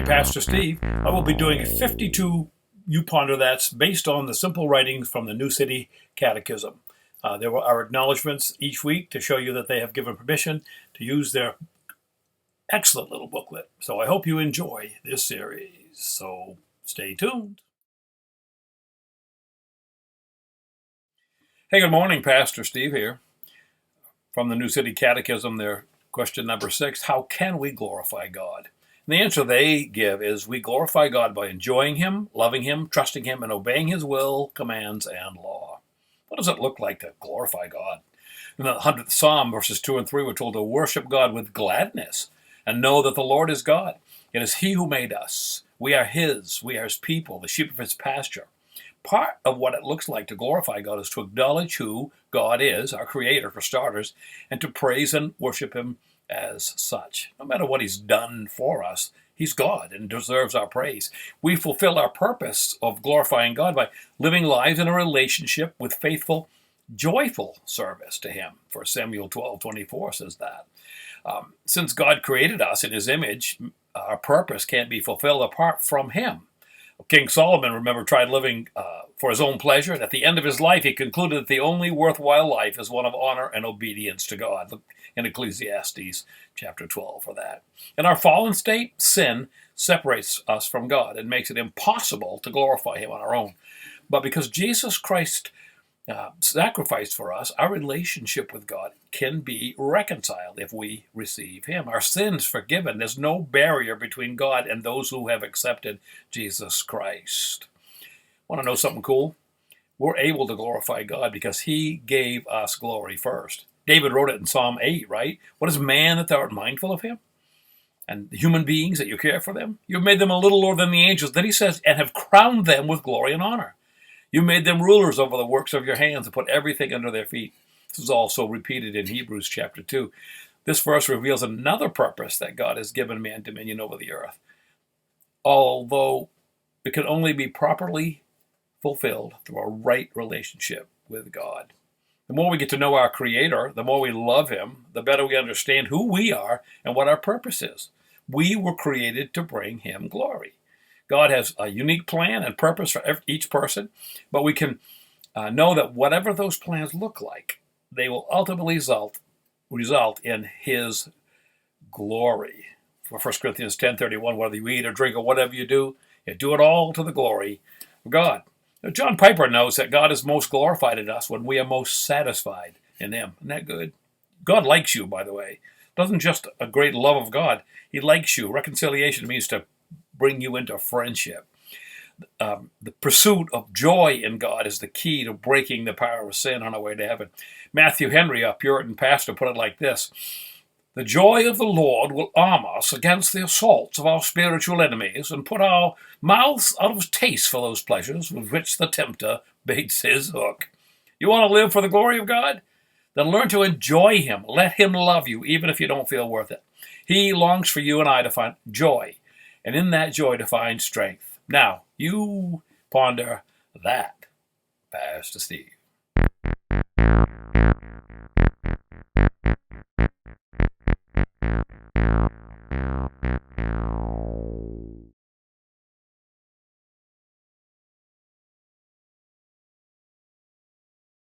morning, Pastor Steve. I will be doing a 52 You Ponder That's based on the simple writings from the New City Catechism. There are acknowledgments each week to show you that they have given permission to use their excellent little booklet. So I hope you enjoy this series. So stay tuned. Hey, good morning, Pastor Steve here. From the New City Catechism, their question number 6, how can we glorify God? And the answer they give is we glorify God by enjoying Him, loving Him, trusting Him, and obeying His will, commands, and law. What does it look like to glorify God? In the 100th Psalm, verses 2 and 3, we're told to worship God with gladness and know that the Lord is God. It is He who made us. We are His. We are His people, the sheep of His pasture. Part of what it looks like to glorify God is to acknowledge who God is, our Creator for starters, and to praise and worship Him as such. No matter what He's done for us, He's God and deserves our praise. We fulfill our purpose of glorifying God by living lives in a relationship with faithful, joyful service to Him. 1 Samuel 12:24 says that. Since God created us in His image, our purpose can't be fulfilled apart from Him. King Solomon, remember, tried living for his own pleasure, and at the end of his life, he concluded that the only worthwhile life is one of honor and obedience to God. Look in Ecclesiastes chapter 12 for that. In our fallen state, sin separates us from God and makes it impossible to glorify Him on our own. But because Jesus Christ sacrificed for us, our relationship with God can be reconciled if we receive Him. Our sins forgiven. There's no barrier between God and those who have accepted Jesus Christ. Want to know something cool? We're able to glorify God because He gave us glory first. David wrote it in Psalm 8, right? What is man that thou art mindful of him? And human beings that you care for them? You've made them a little lower than the angels. Then he says, and have crowned them with glory and honor. You made them rulers over the works of your hands and put everything under their feet. This is also repeated in Hebrews chapter 2. This verse reveals another purpose that God has given man dominion over the earth, although it can only be properly fulfilled through a right relationship with God. The more we get to know our Creator, the more we love Him, the better we understand who we are and what our purpose is. We were created to bring Him glory. God has a unique plan and purpose for each person, but we can know that whatever those plans look like, they will ultimately result in His glory. For 1 Corinthians 10:31, whether you eat or drink or whatever you do it all to the glory of God. Now, John Piper knows that God is most glorified in us when we are most satisfied in Him. Isn't that good? God likes you, by the way. It doesn't just a great love of God. He likes you. Reconciliation means to bring you into friendship. The pursuit of joy in God is the key to breaking the power of sin on our way to heaven. Matthew Henry, a Puritan pastor, put it like this: the joy of the Lord will arm us against the assaults of our spiritual enemies and put our mouths out of taste for those pleasures with which the tempter baits his hook. You want to live for the glory of God? Then learn to enjoy Him. Let Him love you, even if you don't feel worth it. He longs for you and I to find joy, and in that joy to find strength. Now, you ponder that, Pastor Steve.